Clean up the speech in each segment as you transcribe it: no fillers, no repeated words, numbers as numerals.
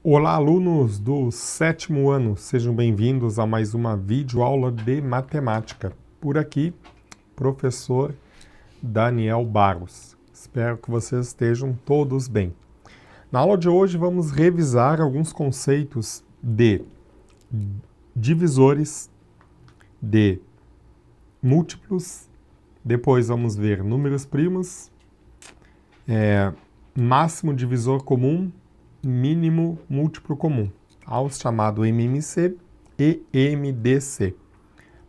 Olá, alunos do sétimo ano, sejam bem-vindos a mais uma videoaula de matemática. Por aqui, professor Daniel Barros. Espero que vocês estejam todos bem. Na aula de hoje, vamos revisar alguns conceitos de divisores, de múltiplos, depois vamos ver números primos, máximo divisor comum, mínimo múltiplo comum, aos chamado MMC e MDC.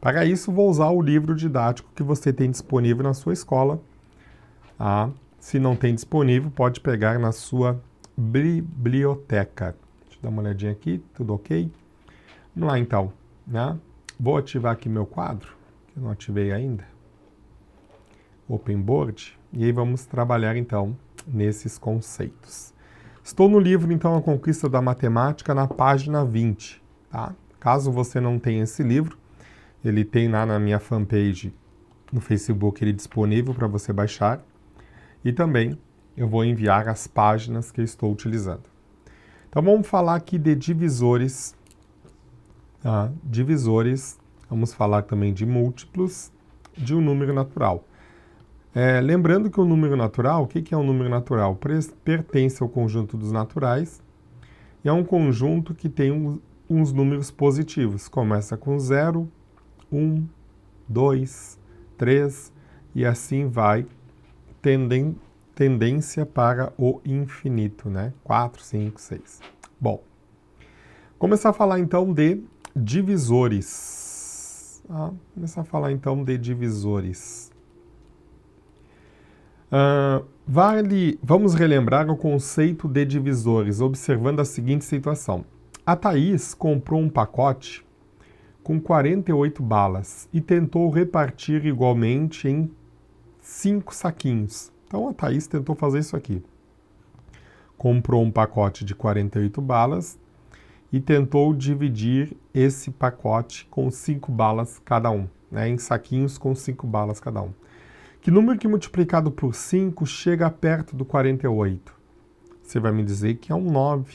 Para isso, vou usar o livro didático que você tem disponível na sua escola. Se não tem disponível, pode pegar na sua biblioteca. Deixa eu dar uma olhadinha aqui, tudo ok? Vamos lá então, né? Vou ativar aqui meu quadro, que eu não ativei ainda. Open Board. E aí vamos trabalhar então nesses conceitos. Estou no livro, então, A Conquista da Matemática, na página 20. Tá? Caso você não tenha esse livro, ele tem lá na minha fanpage no Facebook, ele disponível para você baixar. E também eu vou enviar as páginas que eu estou utilizando. Então vamos falar aqui de divisores. Tá? Divisores, vamos falar também de múltiplos de um número natural. Lembrando que o número natural, o que é um número natural? Pertence ao conjunto dos naturais e é um conjunto que tem uns números positivos. Começa com 0, 1, 2, 3 e assim vai, tendência para o infinito, né? 4, 5, 6. Bom, começar a falar então de divisores. Vamos relembrar o conceito de divisores, observando a seguinte situação. A Thaís comprou um pacote com 48 balas e tentou repartir igualmente em 5 saquinhos. Então a Thaís tentou fazer isso aqui. Comprou um pacote de 48 balas e tentou dividir esse pacote com 5 balas cada um, né, em saquinhos com 5 balas cada um. Que número que multiplicado por 5 chega perto do 48? Você vai me dizer que é um 9.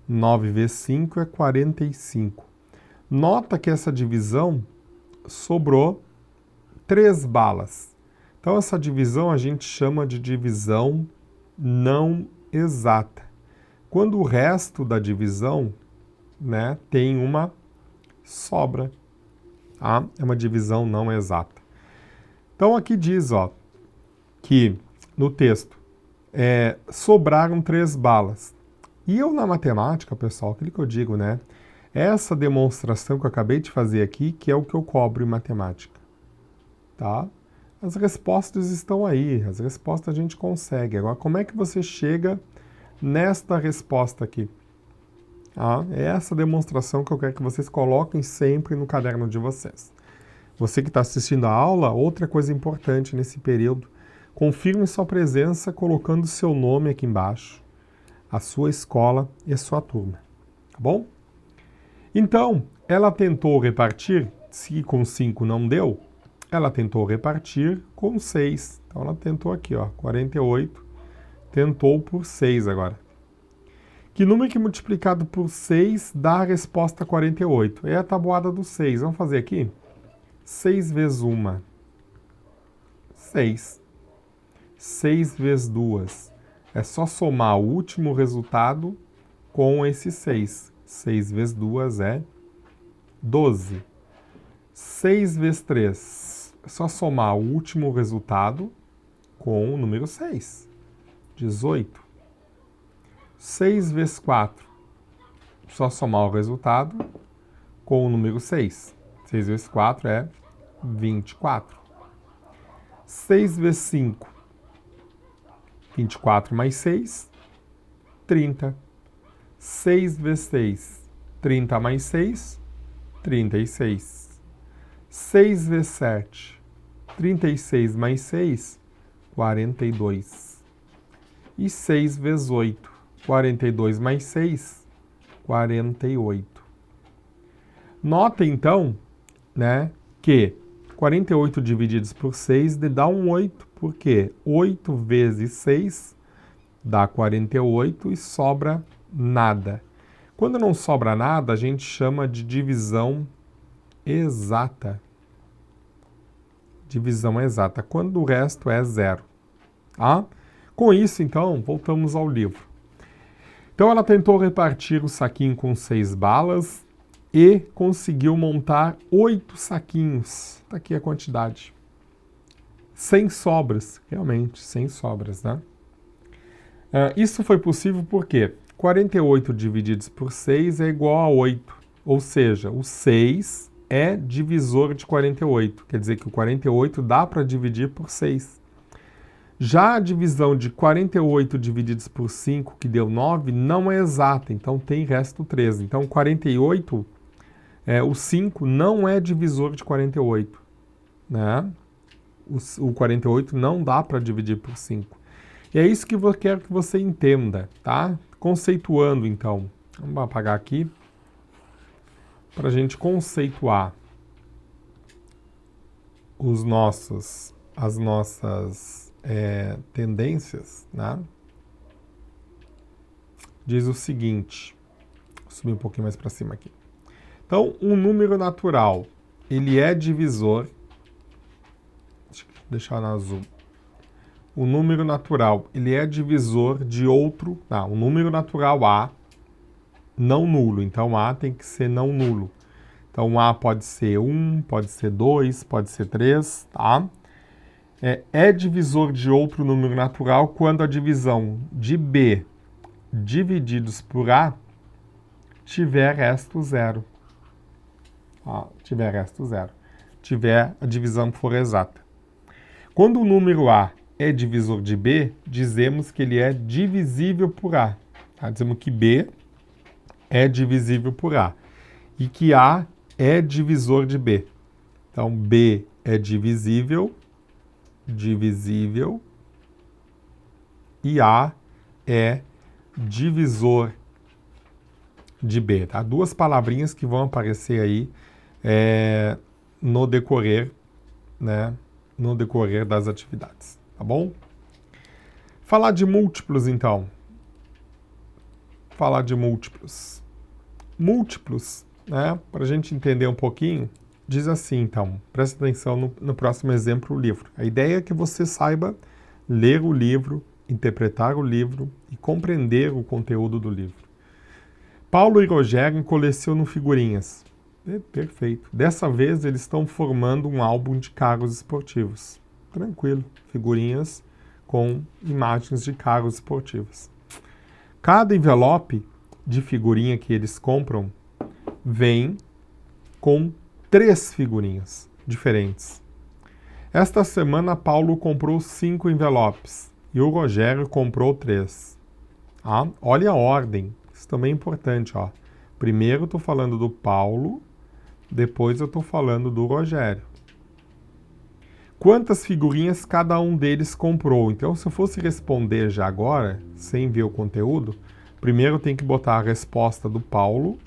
9 vezes 5 é 45. Nota que essa divisão sobrou 3 balas. Então essa divisão a gente chama de divisão não exata. Quando o resto da divisão, né, tem uma sobra. Tá? É uma divisão não exata. Então aqui diz, que no texto sobraram 3 balas. E eu na matemática, pessoal, aquilo que eu digo, né? Essa demonstração que eu acabei de fazer aqui, que é o que eu cobro em matemática. Tá? As respostas estão aí, as respostas a gente consegue. Agora, como é que você chega nesta resposta aqui? É essa demonstração que eu quero que vocês coloquem sempre no caderno de vocês. Você que está assistindo a aula, outra coisa importante nesse período, confirme sua presença colocando seu nome aqui embaixo, a sua escola e a sua turma, tá bom? Então, ela tentou repartir, se com 5 não deu, ela tentou repartir com 6. Então ela tentou aqui, 48, tentou por 6 agora. Que número que multiplicado por 6 dá a resposta 48? É a tabuada do 6, vamos fazer aqui? 6 vezes 1, 6. 6 vezes 2. É só somar o último resultado com esse 6. 6 vezes 2 é 12. 6 vezes 3. É só somar o último resultado com o número 6. 18. 6 vezes 4. Só somar o resultado com o número 6. 6 vezes 4 é 24. 6 vezes 5, 24 mais 6, 30. 6 vezes 6, 30 mais 6, 36. 6 vezes 7, 36 mais 6, 42. E 6 vezes 8, 42 mais 6, 48. Nota então, né, que 48 divididos por 6 dá um 8, porque 8 vezes 6 dá 48 e sobra nada. Quando não sobra nada, a gente chama de divisão exata. Divisão exata, quando o resto é zero. Tá? Com isso, então, voltamos ao livro. Então, ela tentou repartir o saquinho com 6 balas e conseguiu montar 8 saquinhos. Está aqui a quantidade. Sem sobras, realmente, sem sobras, né? Isso foi possível porque 48 divididos por 6 é igual a 8. Ou seja, o 6 é divisor de 48. Quer dizer que o 48 dá para dividir por 6. Já a divisão de 48 divididos por 5, que deu 9, não é exata, então tem resto 13. Então 48, o 5 não é divisor de 48. Né? O 48 não dá para dividir por 5. E é isso que eu quero que você entenda, tá? Conceituando, então. Vamos apagar aqui para a gente conceituar as nossas tendências, né? Diz o seguinte, vou subir um pouquinho mais para cima aqui. Então, um número natural, ele é divisor, deixa eu deixar na azul. O número natural, ele é divisor de outro, um número natural A, não nulo, então A tem que ser não nulo. Então A pode ser 1, pode ser 2, pode ser 3, tá? É divisor de outro número natural quando a divisão de B divididos por A tiver resto zero. Tiver resto zero. Tiver a divisão que for exata. Quando o número A é divisor de B, dizemos que ele é divisível por A. Tá? Dizemos que B é divisível por A. E que A é divisor de B. Então, B é divisível, e A é divisor de B. Tá? Duas palavrinhas que vão aparecer aí no decorrer, né? No decorrer das atividades. Tá bom? Falar de múltiplos, então. Falar de múltiplos. Múltiplos, né? Para a gente entender um pouquinho, diz assim, então. Presta atenção no próximo exemplo, o livro. A ideia é que você saiba ler o livro, interpretar o livro e compreender o conteúdo do livro. Paulo e Rogério colecionam figurinhas. Perfeito. Dessa vez, eles estão formando um álbum de carros esportivos. Tranquilo. Figurinhas com imagens de carros esportivos. Cada envelope de figurinha que eles compram vem com 3 figurinhas diferentes. Esta semana, Paulo comprou 5 envelopes e o Rogério comprou 3. Olha a ordem. Isso também é importante. Primeiro eu estou falando do Paulo, depois eu estou falando do Rogério. Quantas figurinhas cada um deles comprou? Então, se eu fosse responder já agora, sem ver o conteúdo, primeiro eu tenho que botar a resposta do Paulo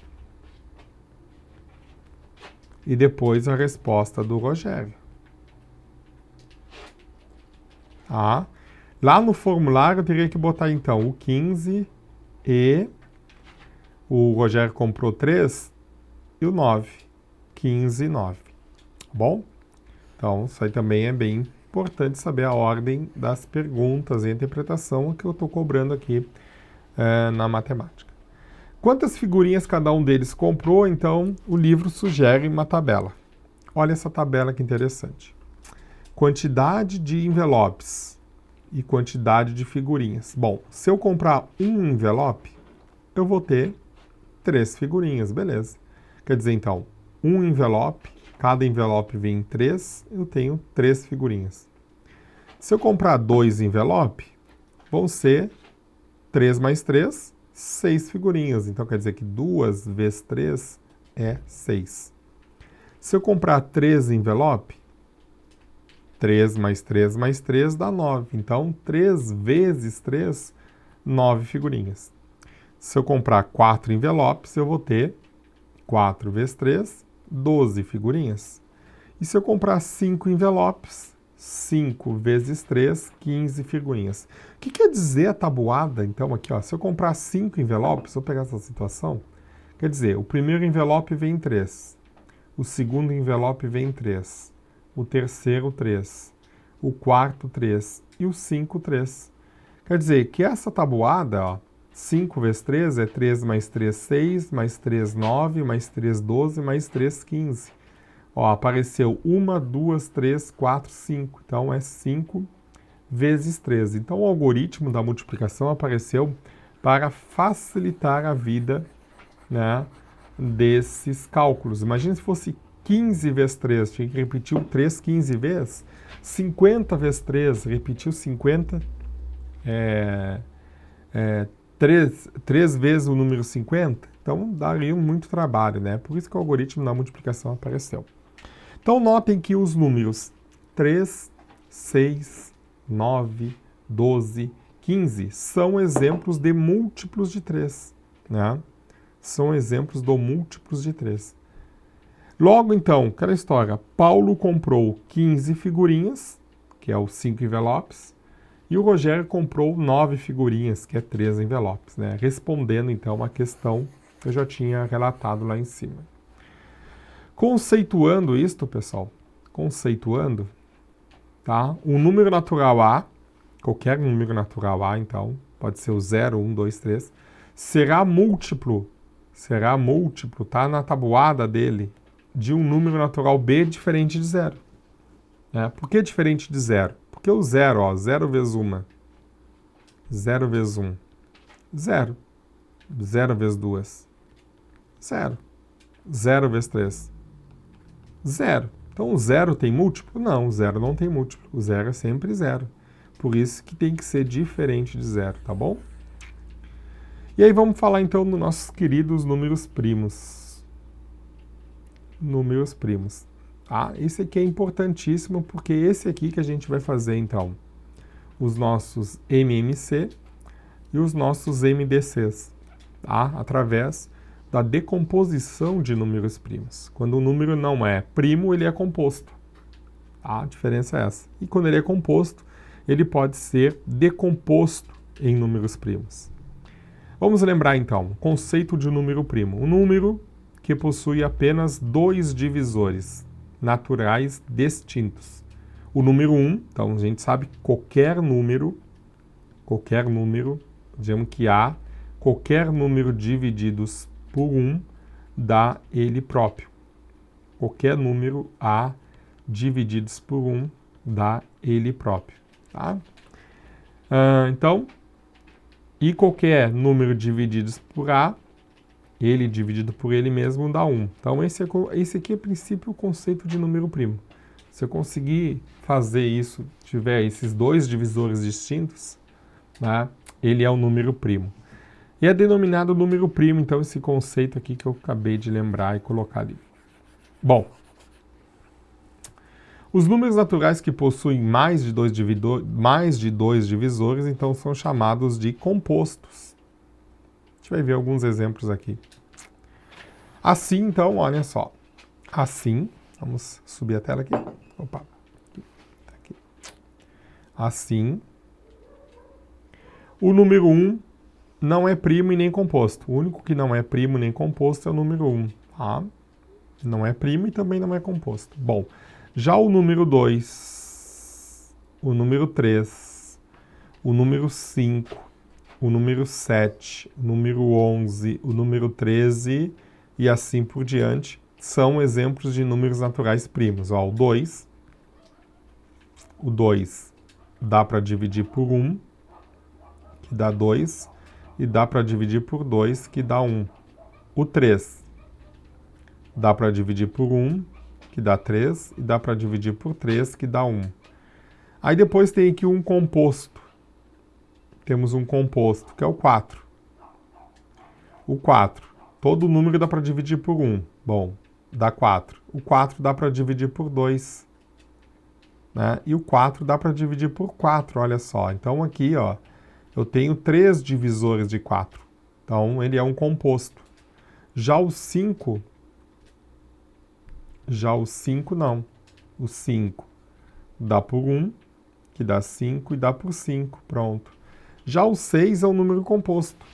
e depois a resposta do Rogério. Lá no formulário eu teria que botar, então, o 15 e o Rogério comprou 3 e o 9. 15 e 9. Bom? Então, isso aí também é bem importante saber a ordem das perguntas e a interpretação que eu estou cobrando aqui na matemática. Quantas figurinhas cada um deles comprou? Então, o livro sugere uma tabela. Olha essa tabela que interessante. Quantidade de envelopes e quantidade de figurinhas. Bom, se eu comprar um envelope, eu vou ter 3 figurinhas, beleza. Quer dizer, então, um envelope, cada envelope vem em 3, eu tenho 3 figurinhas. Se eu comprar 2 envelopes, vão ser 3 mais 3, 6 figurinhas. Então, quer dizer que 2 vezes 3 é 6. Se eu comprar 3 envelopes, 3 mais 3 mais 3 dá 9. Então, 3 vezes 3, 9 figurinhas. Se eu comprar 4 envelopes, eu vou ter 4 vezes 3, 12 figurinhas. E se eu comprar 5 envelopes, 5 vezes 3, 15 figurinhas. O que quer dizer a tabuada? Então, aqui, se eu comprar 5 envelopes, vou pegar essa situação, Quer dizer, o primeiro envelope vem 3, o segundo envelope vem 3, o terceiro 3, o quarto 3 e o 5 3. Quer dizer que essa tabuada, ó, 5 vezes 3 é 3 mais 3, 6, mais 3, 9, mais 3, 12, mais 3, 15. Ó, apareceu 1, 2, 3, 4, 5. Então, é 5 vezes 3. Então, o algoritmo da multiplicação apareceu para facilitar a vida, né, desses cálculos. Imagina se fosse 15 vezes 3, tinha que repetir o 3 15 vezes. 50 vezes 3, repetiu 50. 3 vezes o número 50. Então, daria muito trabalho, né? Por isso que o algoritmo da multiplicação apareceu. Então, notem que os números 3, 6, 9, 12, 15 são exemplos de múltiplos de 3, né? São exemplos de múltiplos de 3. Logo, então, aquela história. Paulo comprou 15 figurinhas, que é os 5 envelopes, e o Rogério comprou 9 figurinhas, que é 3 envelopes, né? Respondendo, então, a questão que eu já tinha relatado lá em cima. Conceituando isto, pessoal, conceituando, tá? O número natural A, qualquer número natural A, então, pode ser o 0, 1, 2, 3, será múltiplo, tá? Na tabuada dele, de um número natural B diferente de 0. Né? Por que diferente de 0? Porque o 0, ó, 0 vezes 1, 0 vezes 1, 0. 0 vezes 2, 0. 0 vezes 3, 0. Então o 0 tem múltiplo? Não, o 0 não tem múltiplo. O 0 é sempre 0. Por isso que tem que ser diferente de 0, tá bom? E aí vamos falar então dos nossos queridos números primos. Números primos. Tá? Esse aqui é importantíssimo porque esse aqui que a gente vai fazer então os nossos MMC e os nossos MDCs, tá? Através da decomposição de números primos. Quando o número não é primo, ele é composto. A diferença é essa. E quando ele é composto, ele pode ser decomposto em números primos. Vamos lembrar então o conceito de número primo. Um número que possui apenas 2 divisores naturais distintos. O número 1, então a gente sabe que qualquer número, digamos que A, qualquer número divididos por 1 dá ele próprio. Qualquer número A divididos por 1 dá ele próprio. Tá? Então, e qualquer número divididos por A, ele dividido por ele mesmo dá 1. Então, esse aqui é, a princípio, o conceito de número primo. Se eu conseguir fazer isso, tiver esses 2 divisores distintos, né, ele é um número primo. E é denominado número primo, então, esse conceito aqui que eu acabei de lembrar e colocar ali. Bom, os números naturais que possuem mais de 2 divisores, então, são chamados de compostos. A gente vai ver alguns exemplos aqui. Assim, então, olha só. Assim, vamos subir a tela aqui. Opa, aqui. Assim, o número 1 não é primo e nem composto. O único que não é primo nem composto é o número 1. Tá? Não é primo e também não é composto. Bom, já o número 2, o número 3, o número 5, o número 7, o número 11, o número 13 e assim por diante são exemplos de números naturais primos. Ó, o 2 dá para dividir por 1, que dá 2, e dá para dividir por 2, que dá 1. O 3 dá para dividir por 1, que dá 3, e dá para dividir por 3, que dá 1. Aí depois tem aqui um composto. Temos um composto, que é o 4. O 4, todo número dá para dividir por 1. Bom, dá 4. O 4 dá para dividir por 2. Né? E o 4 dá para dividir por 4, olha só. Então aqui, ó, eu tenho 3 divisores de 4. Então ele é um composto. Já o 5 não. O 5 dá por 1, que dá 5, e dá por 5. Pronto. Já o 6 é um número composto.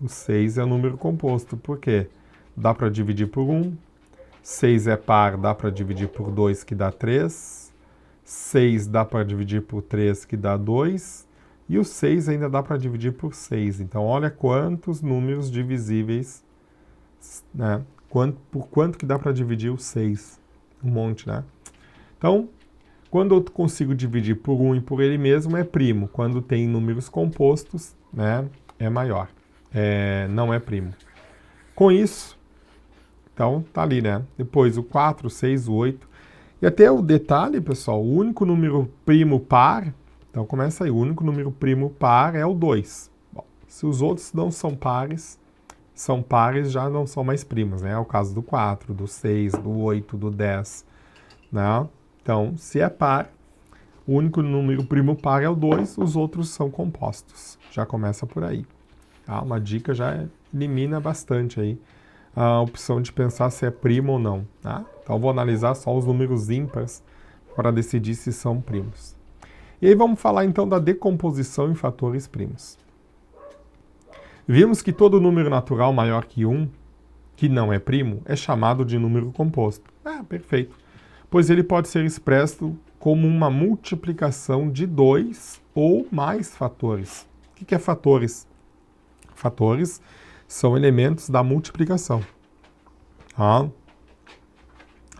O 6 é um número composto. Por quê? dá para dividir por 1. 6 é par, dá para dividir por 2, que dá 3. 6 dá para dividir por 3, que dá 2. E o 6 ainda dá para dividir por 6. Então, olha quantos números divisíveis, né? Por quanto que dá para dividir o 6? Um monte, né? Então, quando eu consigo dividir por 1 e por ele mesmo, é primo. Quando tem números compostos, né, é maior. Não é primo. Com isso, então, tá ali, né? Depois o 4, o 6, o 8. E até o detalhe, pessoal, o único número primo par, então começa aí, o único número primo par é o 2. Bom, se os outros não são pares, já não são mais primos, né? É o caso do 4, do 6, do 8, do 10, né? Então, se é par, o único número primo par é o 2, os outros são compostos. Já começa por aí. Tá? Uma dica já elimina bastante aí a opção de pensar se é primo ou não. Tá? Então, vou analisar só os números ímpares para decidir se são primos. E aí vamos falar então da decomposição em fatores primos. Vimos que todo número natural maior que 1, que não é primo, é chamado de número composto. Perfeito. Pois ele pode ser expresso como uma multiplicação de 2 ou mais fatores. O que é fatores? Fatores são elementos da multiplicação. Tá?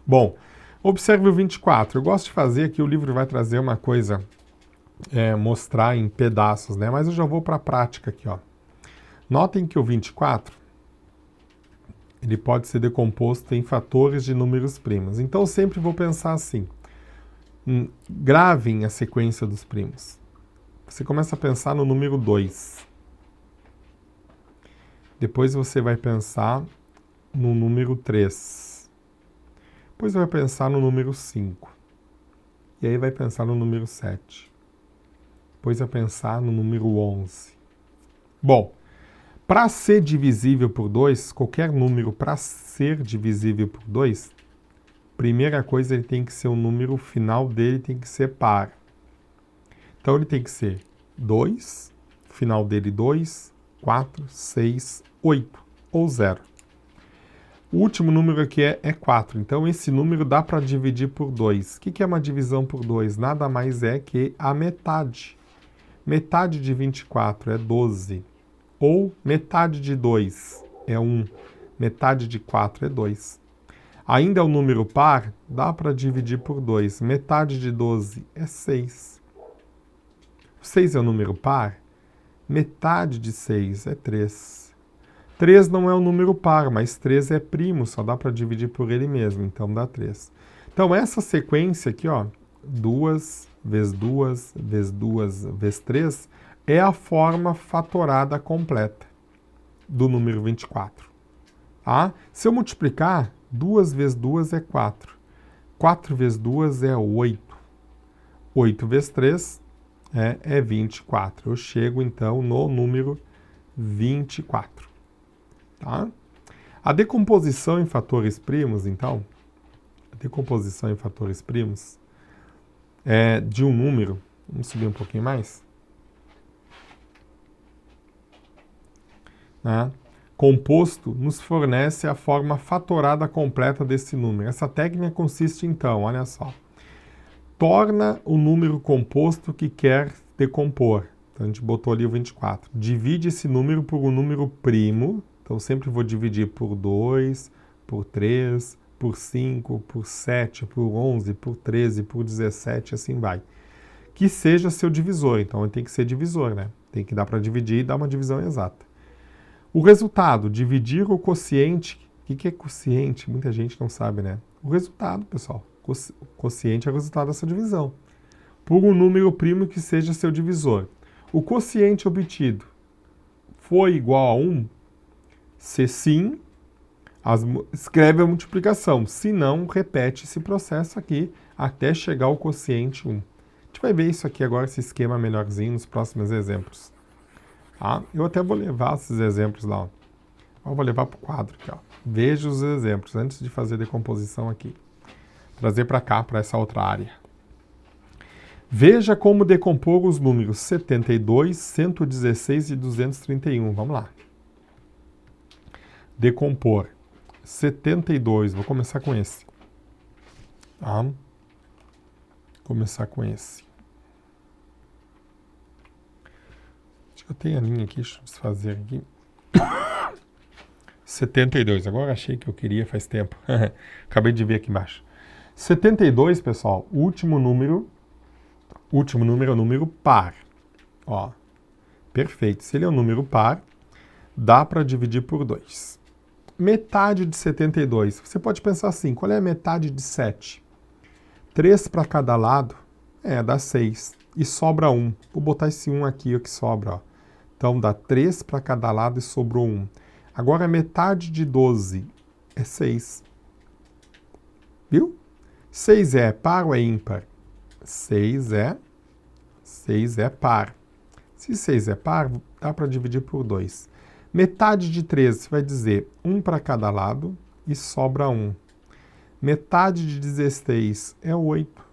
Bom, observe o 24. Eu gosto de fazer aqui, o livro vai trazer uma coisa, mostrar em pedaços, né? Mas eu já vou para a prática aqui, ó. Notem que o 24, ele pode ser decomposto em fatores de números primos. Então, eu sempre vou pensar assim. Gravem a sequência dos primos. Você começa a pensar no número 2. Depois você vai pensar no número 3. Depois vai pensar no número 5. E aí vai pensar no número 7. Depois vai pensar no número 11. Bom, para ser divisível por 2, qualquer número para ser divisível por 2, primeira coisa, ele tem que ser o número final dele tem que ser par. Então, ele tem que ser 2, final dele 2, 4, 6, 8 ou 0. O último número aqui é 4. Então, esse número dá para dividir por 2. O que é uma divisão por 2? Nada mais é que a metade. Metade de 24 é 12. Ou metade de 2 é 1. Metade de 4 é 2. Ainda é o número par, dá para dividir por 2. Metade de 12 é 6. 6 é o número par, metade de 6 é 3. 3 não é um número par, mas 3 é primo, só dá para dividir por ele mesmo, então dá 3. Então essa sequência aqui, ó, 2 vezes 2 vezes 2 vezes 3, é a forma fatorada completa do número 24. Tá? Se eu multiplicar, 2 vezes 2 é 4. 4 vezes 2 é 8. 8 vezes 3 é 24. Eu chego, então, no número 24. Tá? A decomposição em fatores primos, então, de um número, vamos subir um pouquinho mais, né? Composto nos fornece a forma fatorada completa desse número. Essa técnica consiste, então, olha só, torna o número composto que quer decompor. Então, a gente botou ali o 24. Divide esse número por um número primo. Então, sempre vou dividir por 2, por 3, por 5, por 7, por 11, por 13, por 17, assim vai. Que seja seu divisor. Então, ele tem que ser divisor, né? Tem que dar para dividir e dar uma divisão exata. O resultado, dividir o quociente. O que é quociente? Muita gente não sabe, né? O resultado, pessoal. O quociente é o resultado dessa divisão. Por um número primo que seja seu divisor. O quociente obtido foi igual a 1? Se sim, escreve a multiplicação. Se não, repete esse processo aqui até chegar ao quociente 1. A gente vai ver isso aqui agora, esse esquema melhorzinho, nos próximos exemplos. Tá? Eu até vou levar esses exemplos lá. Eu vou levar para o quadro aqui. Ó. Veja os exemplos antes de fazer a decomposição aqui. Trazer para cá, para essa outra área. Veja como decompor os números 72, 116 e 231. Vamos lá. Decompor. 72. Vou começar com esse. Tá? Vou começar com esse. Acho que eu tenho a linha aqui, deixa eu desfazer aqui. 72. Agora achei que eu queria faz tempo. Acabei de ver aqui embaixo. 72, pessoal, o último número é o número par. Ó, perfeito. Se ele é um número par, dá para dividir por 2. Metade de 72. Você pode pensar assim, qual é a metade de 7? 3 para cada lado, dá 6. E sobra 1. Vou botar esse 1 aqui, o que sobra. Ó. Então, dá 3 para cada lado e sobrou 1. Agora, metade de 12 é 6. Viu? 6 é par ou é ímpar? 6 é par. Se 6 é par, dá para dividir por 2. Metade de 13 vai dizer 1 para cada lado e sobra 1. Metade de 16 é 8.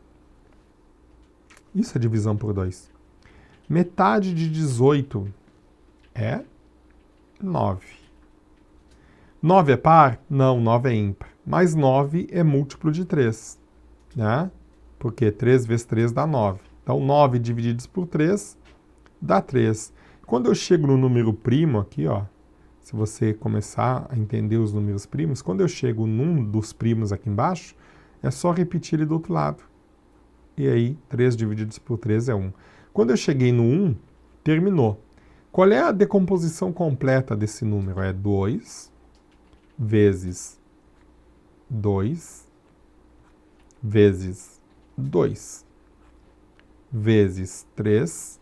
Isso é divisão por 2. Metade de 18 é 9. 9 é par? Não, 9 é ímpar. Mas 9 é múltiplo de 3. Né? Porque 3 vezes 3 dá 9. Então, 9 divididos por 3 dá 3. Quando eu chego no número primo aqui, ó, se você começar a entender os números primos, quando eu chego num dos primos aqui embaixo, é só repetir ele do outro lado. E aí, 3 divididos por 3 é 1. Quando eu cheguei no 1, terminou. Qual é a decomposição completa desse número? É 2 vezes 2 vezes 2 vezes 3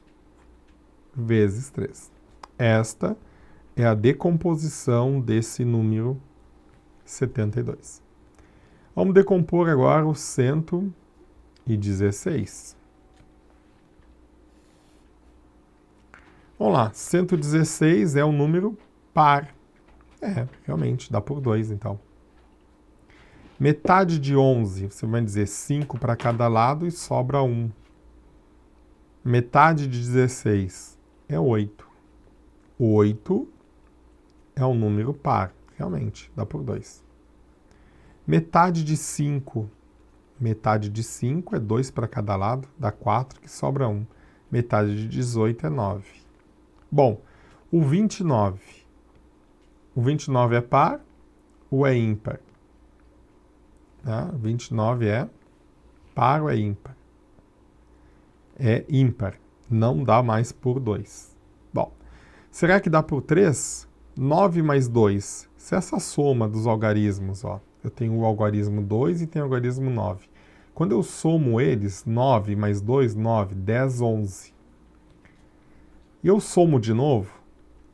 vezes 3. Esta é a decomposição desse número 72. Vamos decompor agora o 116. Vamos lá, 116 é um número par. Realmente, dá por 2, então. Metade de 11, você vai dizer 5 para cada lado e sobra 1. Metade de 16 é 8. 8 é um número par, realmente, dá por 2. Metade de 5 é 2 para cada lado, dá 4, que sobra 1. Metade de 18 é 9. Bom, o 29. O 29 é par ou é ímpar? 29 é par ou é ímpar? É ímpar. Não dá mais por 2. Bom, será que dá por 3? 9 mais 2. Se essa soma dos algarismos, ó, eu tenho o algarismo 2 e tenho o algarismo 9. Quando eu somo eles, 9 mais 2, 9, 10, 11. E eu somo de novo,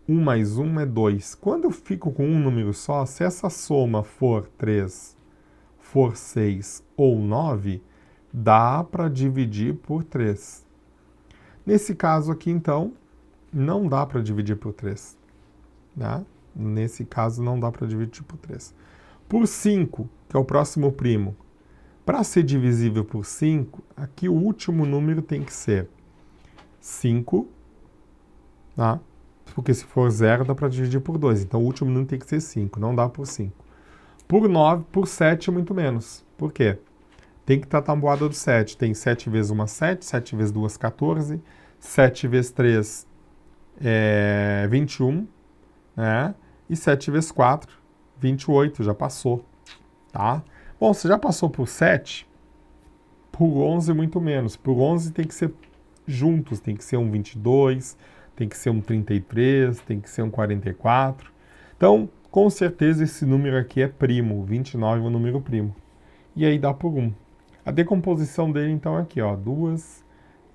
1 mais 1 é 2. Quando eu fico com um número só, se essa soma for 3, for 6 ou 9, dá para dividir por 3. Nesse caso aqui, então, não dá para dividir por 3. Né? Nesse caso, não dá para dividir por 3. Por 5, que é o próximo primo, para ser divisível por 5, aqui o último número tem que ser 5, tá? Porque se for 0, dá para dividir por 2. Então, o último número tem que ser 5, não dá por 5. Por 9, por 7 é muito menos. Por quê? Tem que estar tabuada do 7. Tem 7 vezes 1, 7, 7 vezes 2, 14, 7 vezes 3 é 21, né? E 7 vezes 4, 28, já passou, tá? Bom, você já passou por 7, por 11 muito menos. Por 11 tem que ser juntos, tem que ser um 22, tem que ser um 33, tem que ser um 44. Então, com certeza esse número aqui é primo, 29 é um número primo. E aí dá por 1. A decomposição dele então é aqui, ó, 2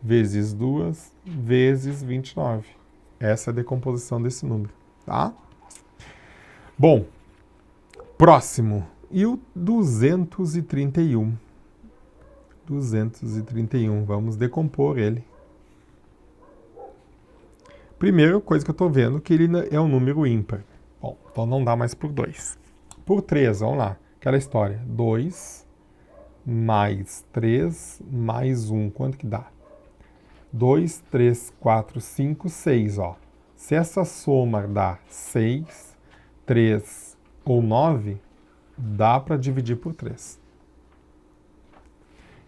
vezes 2 vezes 29. Essa é a decomposição desse número, tá? Bom, próximo. E o 231? 231, vamos decompor ele. Primeira coisa que eu estou vendo que ele é um número ímpar. Bom, então não dá mais por 2. Por 3, vamos lá. Aquela história. 2 mais 3 mais 1. Quanto que dá? 2, 3, 4, 5, 6, ó. Se essa soma dá 6, 3 ou 9, dá para dividir por 3.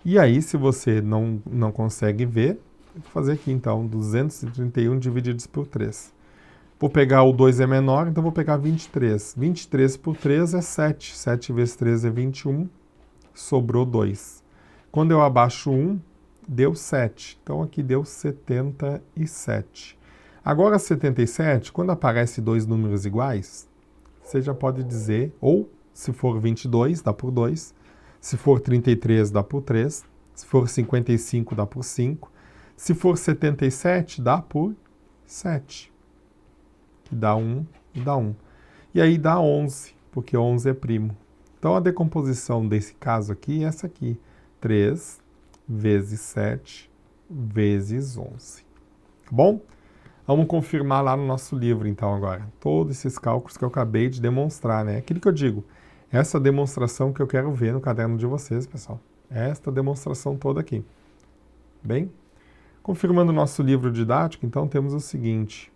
E aí, se você não consegue ver, vou fazer aqui então, 231 divididos por 3. Vou pegar o 2 é menor, então vou pegar 23. 23 por 3 é 7. 7 vezes 3 é 21. Sobrou 2. Quando eu abaixo 1, deu 7. Então aqui deu 77. Agora 77, quando aparece dois números iguais, você já pode dizer, ou se for 22, dá por 2. Se for 33, dá por 3. Se for 55, dá por 5. Se for 77, dá por 7. Que dá 1 e dá 1. E aí dá 11, porque 11 é primo. Então a decomposição desse caso aqui é essa aqui. 3 vezes 7 vezes 11. Tá bom? Vamos confirmar lá no nosso livro, então, agora. Todos esses cálculos que eu acabei de demonstrar, né? Aquilo que eu digo. Essa demonstração que eu quero ver no caderno de vocês, pessoal. Esta demonstração toda aqui. Bem? Confirmando o nosso livro didático, então, temos o seguinte.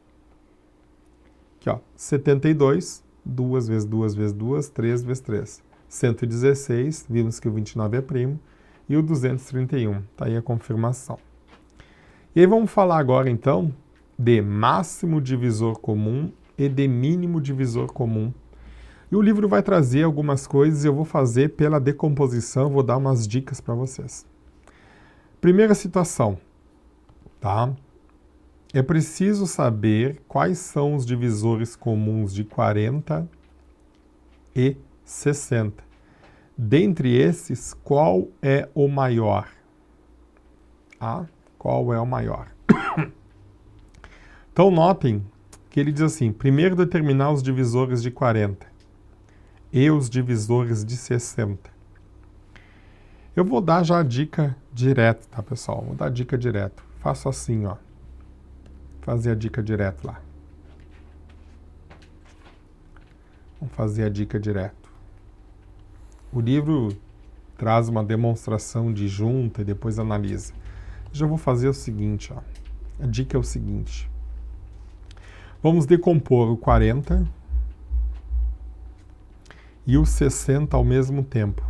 Aqui, ó. 72, 2 vezes 2 vezes 2, 3 vezes 3. 116, vimos que o 29 é primo. E o 231, tá aí a confirmação. E aí vamos falar agora, então, de máximo divisor comum e de mínimo divisor comum. E o livro vai trazer algumas coisas e eu vou fazer pela decomposição, vou dar umas dicas para vocês. Primeira situação, tá? É preciso saber quais são os divisores comuns de 40 e 60. Dentre esses, qual é o maior? Ah, qual é o maior? Então, notem que ele diz assim, primeiro determinar os divisores de 40 e os divisores de 60. Eu vou dar já a dica direto, tá, pessoal? Vou dar a dica direto. Faço assim, ó. Fazer a dica direto lá. Vamos fazer a dica direto. O livro traz uma demonstração de junta e depois analisa. Já vou fazer o seguinte, ó. A dica é o seguinte. Vamos decompor o 40 e o 60 ao mesmo tempo.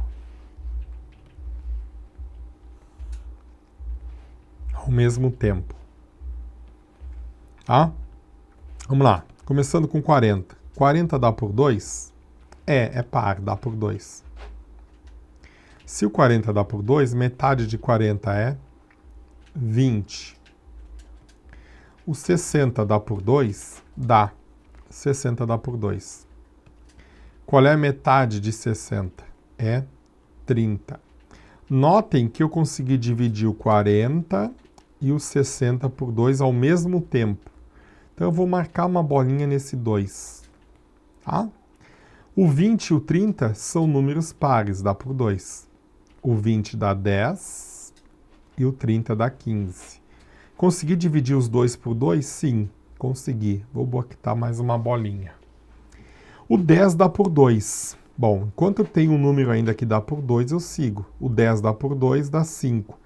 Ao mesmo tempo. Tá? Vamos lá. Começando com 40. 40 dá por 2? É par, dá por 2. Se o 40 dá por 2, metade de 40 é 20. O 60 dá por 2? Dá. 60 dá por 2. Qual é a metade de 60? É 30. Notem que eu consegui dividir o 40 e o 60 por 2 ao mesmo tempo. Então eu vou marcar uma bolinha nesse 2. Tá? O 20 e o 30 são números pares, dá por 2. O 20 dá 10 e o 30 dá 15. Consegui dividir os 2 por 2? Sim, consegui. Vou botar mais uma bolinha. O 10 dá por 2. Bom, enquanto eu tenho um número ainda que dá por 2, eu sigo. O 10 dá por 2, dá 5.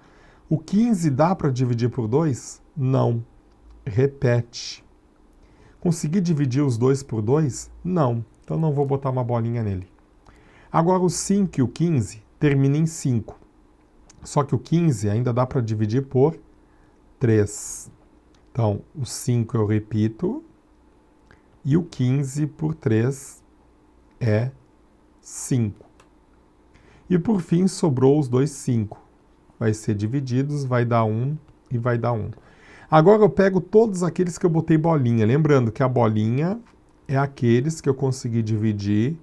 O 15 dá para dividir por 2? Não. Repete. Consegui dividir os 2 por 2? Não. Então não vou botar uma bolinha nele. Agora o 5 e o 15 terminam em 5. Só que o 15 ainda dá para dividir por 3. Então, o 5 eu repito. E o 15 por 3 é 5. E por fim, sobrou os dois 5. Vai ser divididos, vai dar 1 e vai dar 1. Agora eu pego todos aqueles que eu botei bolinha. Lembrando que a bolinha é aqueles que eu consegui dividir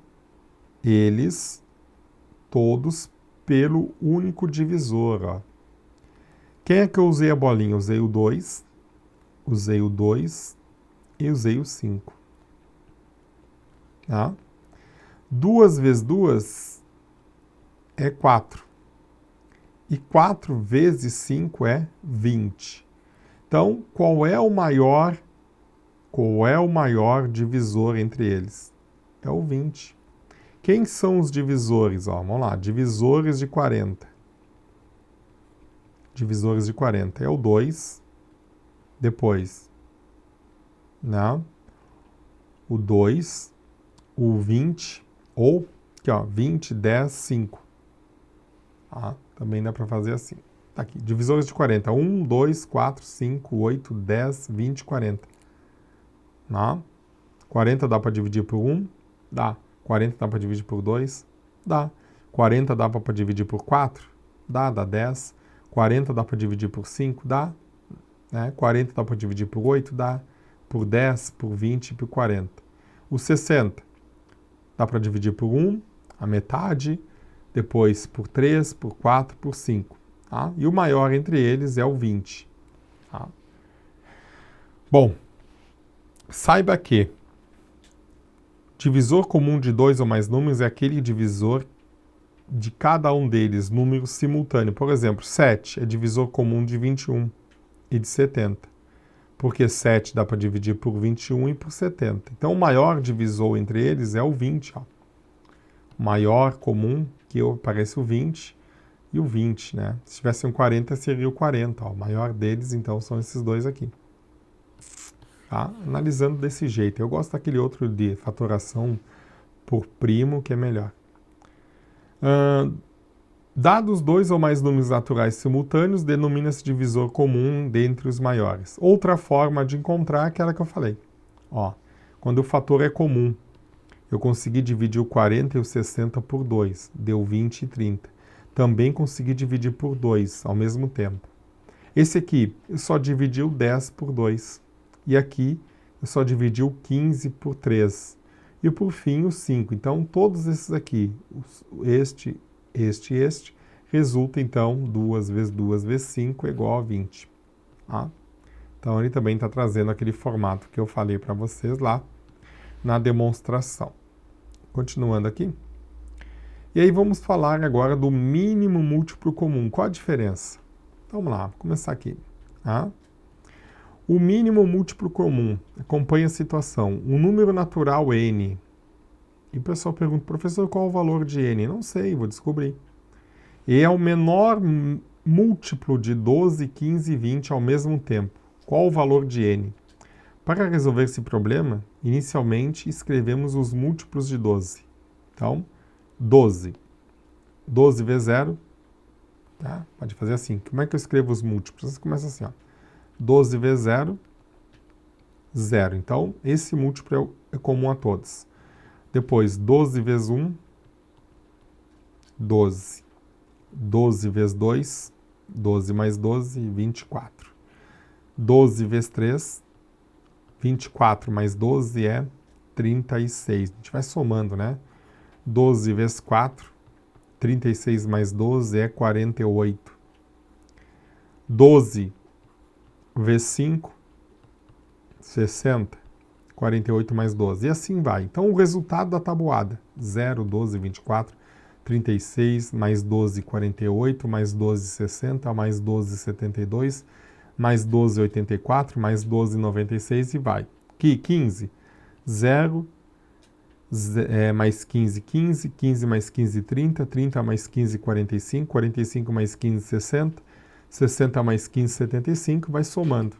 eles todos pelo único divisor. Ó. Quem é que eu usei a bolinha? Eu usei o 2, usei o 2 e usei o 5. Tá? 2 vezes 2 é 4. E 4 vezes 5 é 20. Então, qual é o maior divisor entre eles? É o 20. Quem são os divisores? Ó, vamos lá, divisores de 40. Divisores de 40 é o 2, depois, né? O 2, o 20, ou Aqui, ó, 20, 10, 5. Também dá para fazer assim. Tá aqui, divisores de 40. 1, 2, 4, 5, 8, 10, 20, 40. 40 dá para dividir por 1? Dá. 40 dá para dividir por 2? Dá. 40 dá para dividir por 4? Dá 10. 40 dá para dividir por 5? Dá. 40 dá para dividir por 8? Dá. Por 10, por 20 e por 40. O 60 dá para dividir por 1, a metade, depois por 3, por 4, por 5. E o maior entre eles é o 20. Bom, saiba que divisor comum de 2 ou mais números é aquele divisor de cada um deles, número simultâneo. Por exemplo, 7 é divisor comum de 21 e de 70. Porque 7 dá para dividir por 21 e por 70. Então, o maior divisor entre eles é o 20. O maior comum, que aparece o 20, e o 20, né? Se tivesse um 40, seria o 40. O maior deles, então, são esses dois aqui. Analisando desse jeito. Eu gosto daquele outro de fatoração por primo, que é melhor. Dados 2 ou mais números naturais simultâneos, denomina-se divisor comum dentre os maiores. Outra forma de encontrar é aquela que eu falei. Quando o fator é comum, eu consegui dividir o 40 e o 60 por 2, deu 20 e 30. Também consegui dividir por 2 ao mesmo tempo. Esse aqui, eu só dividi o 10 por 2. E aqui, eu só dividi o 15 por 3. E por fim, o 5. Então, todos esses aqui, este, resulta, então, 2 vezes 2 vezes 5 é igual a 20. Então, ele também está trazendo aquele formato que eu falei para vocês lá na demonstração. Continuando aqui. E aí, vamos falar agora do mínimo múltiplo comum. Qual a diferença? Então, vamos lá, vou começar aqui. O mínimo múltiplo comum, acompanha a situação. Um número natural n. E o pessoal pergunta, professor, qual o valor de n? Não sei, vou descobrir. E é o menor múltiplo de 12, 15 e 20 ao mesmo tempo. Qual o valor de n? Para resolver esse problema, inicialmente escrevemos os múltiplos de 12. Então, 12. 12 vezes 0. Pode fazer assim. Como é que eu escrevo os múltiplos? Você começa assim, 12 vezes 0, 0. Então, esse múltiplo é comum a todos. Depois, 12 vezes 1, 12. 12 vezes 2, 12 mais 12, 24. 12 vezes 3, 24 mais 12 é 36. A gente vai somando, né? 12 vezes 4, 36 mais 12 é 48. 12 vezes 5, 60. 48 mais 12. E assim vai. Então, o resultado da tabuada. 0, 12, 24, 36, mais 12, 48, mais 12, 60, mais 12, 72, mais 12, 84, mais 12, 96 e vai. Aqui, 15. 0, mais 15, 15, 15 mais 15, 30, 30 mais 15, 45, 45 mais 15, 60, 60 mais 15, 75, vai somando.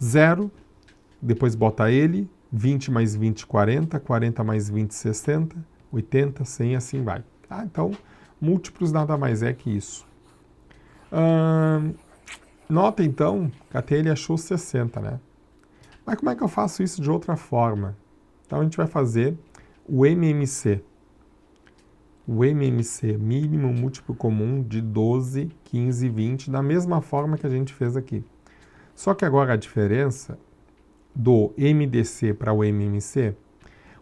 0, depois bota ele, 20 mais 20, 40, 40 mais 20, 60, 80, 100, assim vai. Então, múltiplos nada mais é que isso. Nota, então, que até ele achou 60, né? Mas como é que eu faço isso de outra forma? Então, a gente vai fazer o MMC. O MMC, mínimo múltiplo comum de 12, 15 e 20, da mesma forma que a gente fez aqui. Só que agora a diferença do MDC para o MMC,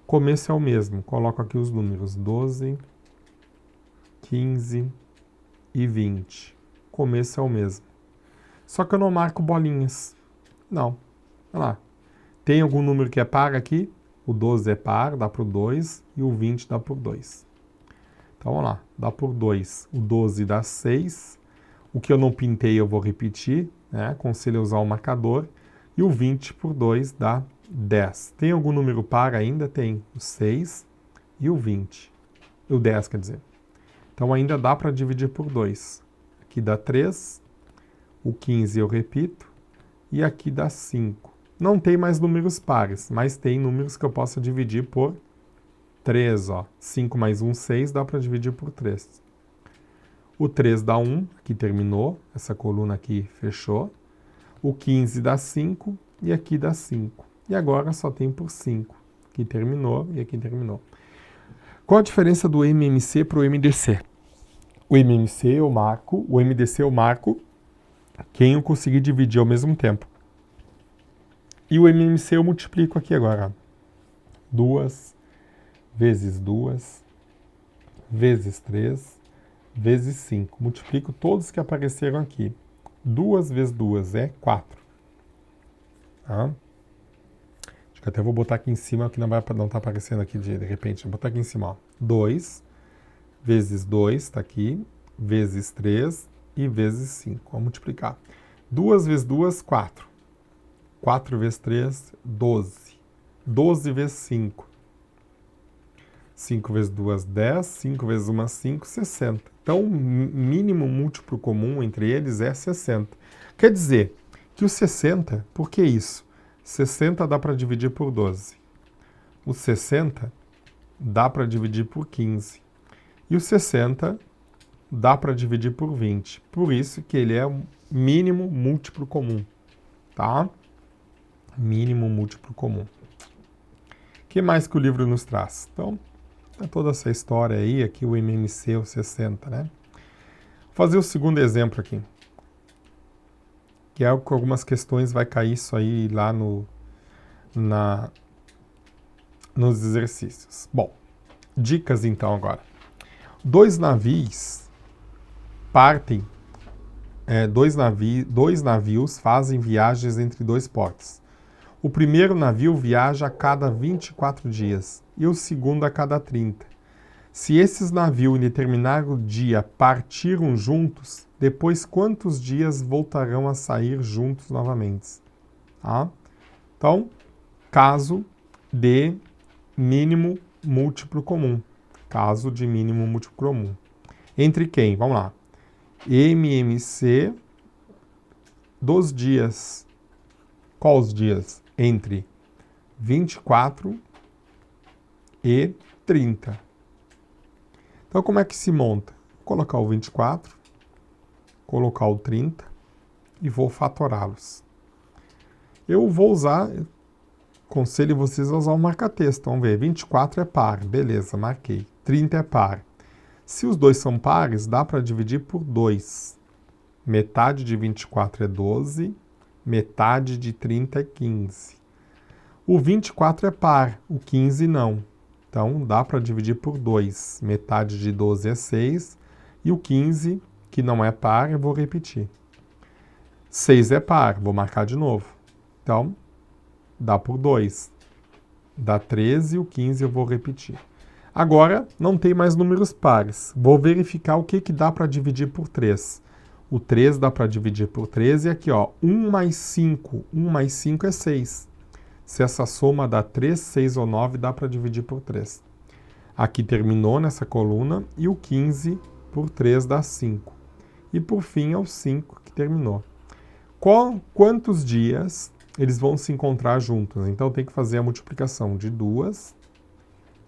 começo é o mesmo. Coloco aqui os números 12, 15 e 20. Começo é o mesmo. Só que eu não marco bolinhas. Não. Olha lá. Tem algum número que é par aqui? O 12 é par, dá por 2. E o 20 dá por 2. Então, vamos lá. Dá por 2. O 12 dá 6. O que eu não pintei eu vou repetir. Aconselho a usar o marcador. E o 20 por 2 dá 10. Tem algum número par ainda? Tem o 6 e o 20. O 10, quer dizer. Então, ainda dá para dividir por 2. Aqui dá 3. O 15 eu repito. E aqui dá 5. Não tem mais números pares, mas tem números que eu posso dividir por 3, ó, 5 mais 1, 6, dá para dividir por 3. O 3 dá 1, aqui terminou, essa coluna aqui fechou. O 15 dá 5 e aqui dá 5. E agora só tem por 5. Aqui terminou e aqui terminou. Qual a diferença do MMC para o MDC? O MMC eu marco, o MDC eu marco quem eu conseguir dividir ao mesmo tempo. E o MMC eu multiplico aqui agora. 2 vezes 2 vezes 3 vezes 5. Multiplico todos que apareceram aqui. 2 vezes 2 é 4. Tá? Acho que até vou botar aqui em cima, que não está aparecendo aqui de repente. Vou botar aqui em cima. Ó. 2 vezes 2, está aqui, vezes 3 e vezes 5. Vamos multiplicar. 2 vezes 2, 4. 4 vezes 3, 12. 12 vezes 5. 5 vezes 2, 10. 5 vezes 1, 5, 60. Então, o mínimo múltiplo comum entre eles é 60. Quer dizer que o 60, por que isso? 60 dá para dividir por 12. O 60 dá para dividir por 15. E o 60 dá para dividir por 20. Por isso que ele é um mínimo múltiplo comum. Tá? Mínimo múltiplo comum. O que mais que o livro nos traz? Então, tá toda essa história aí, aqui o MMC, o 60, né? Vou fazer o segundo exemplo aqui. Que é com algumas questões vai cair isso aí lá nos exercícios. Bom, dicas então agora. Dois navios fazem viagens entre dois portos. O primeiro navio viaja a cada 24 dias e o segundo a cada 30. Se esses navios em determinado dia partiram juntos, depois quantos dias voltarão a sair juntos novamente? Tá? Então, caso de mínimo múltiplo comum. Caso de mínimo múltiplo comum. Entre quem? Vamos lá. MMC dos dias. Quais os dias? Entre 24 e 30. Então, como é que se monta? Vou colocar o 24, colocar o 30 e vou fatorá-los. Eu vou usar, aconselho vocês a usar o marca-texto. Vamos ver, 24 é par, beleza, marquei. 30 é par. Se os dois são pares, dá para dividir por 2. Metade de 24 é 12, metade de 30 é 15. O 24 é par, o 15 não. Então, dá para dividir por 2. Metade de 12 é 6. E o 15, que não é par, eu vou repetir. 6 é par, vou marcar de novo. Então, dá por 2. Dá 13 e o 15 eu vou repetir. Agora, não tem mais números pares. Vou verificar o que dá para dividir por 3. O 3 dá para dividir por 13 e aqui, ó, 1 mais 5. 1 mais 5 é 6. Se essa soma dá 3, 6 ou 9, dá para dividir por 3. Aqui terminou nessa coluna e o 15 por 3 dá 5. E por fim é o 5 que terminou. Quantos dias eles vão se encontrar juntos? Então tem que fazer a multiplicação de 2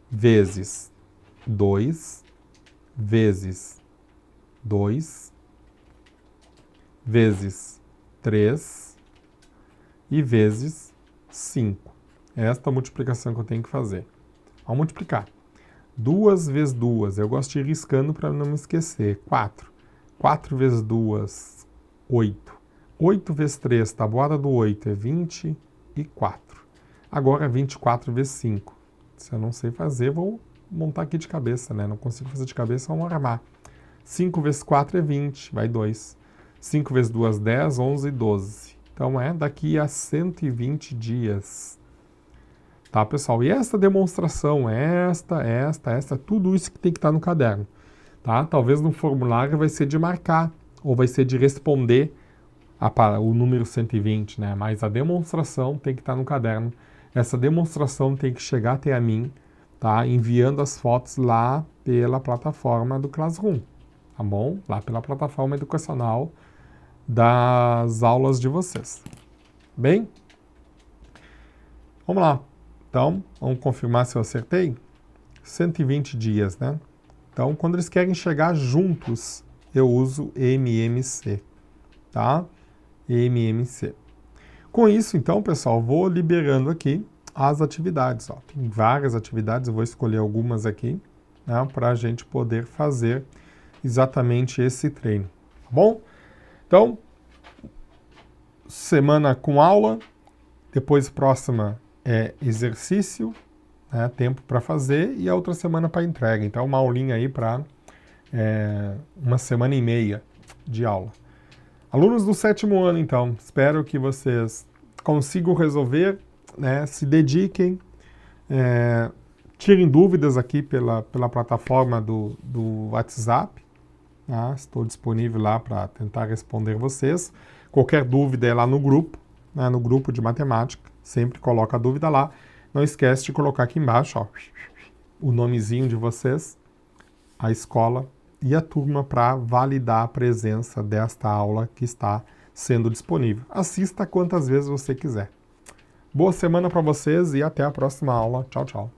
vezes 2 vezes 2 vezes 3 e vezes 5. É esta multiplicação que eu tenho que fazer. Vamos multiplicar. 2 vezes 2, eu gosto de ir riscando para não me esquecer. 4. 4 vezes 2, 8. 8 vezes 3, tabuada do 8, é 24. Agora 24 vezes 5. Se eu não sei fazer, vou montar aqui de cabeça, né? Não consigo fazer de cabeça, vamos armar. 5 vezes 4 é 20, vai 2. 5 vezes 2, 10, 11 e 12. Então, é daqui a 120 dias. Tá, pessoal? E essa demonstração, esta, tudo isso que tem que estar no caderno. Tá? Talvez no formulário vai ser de marcar, ou vai ser de responder o número 120, né? Mas a demonstração tem que estar no caderno. Essa demonstração tem que chegar até a mim, tá? Enviando as fotos lá pela plataforma do Classroom, tá bom? Lá pela plataforma educacional das aulas de vocês. Bem? Vamos lá. Então, vamos confirmar se eu acertei? 120 dias, né? Então, quando eles querem chegar juntos, eu uso MMC, tá? MMC. Com isso, então, pessoal, vou liberando aqui as atividades. Ó. Tem várias atividades, eu vou escolher algumas aqui, né, para a gente poder fazer exatamente esse treino, tá bom? Então, semana com aula, depois próxima é exercício, né, tempo para fazer, e a outra semana para entrega. Então, uma aulinha aí para uma semana e meia de aula. Alunos do 7º ano, então, espero que vocês consigam resolver, né, se dediquem, tirem dúvidas aqui pela plataforma do WhatsApp. Tá? Estou disponível lá para tentar responder vocês. Qualquer dúvida é lá no grupo, né, no grupo de matemática. Sempre coloca a dúvida lá. Não esquece de colocar aqui embaixo, ó, o nomezinho de vocês, a escola e a turma para validar a presença desta aula que está sendo disponível. Assista quantas vezes você quiser. Boa semana para vocês e até a próxima aula. Tchau, tchau.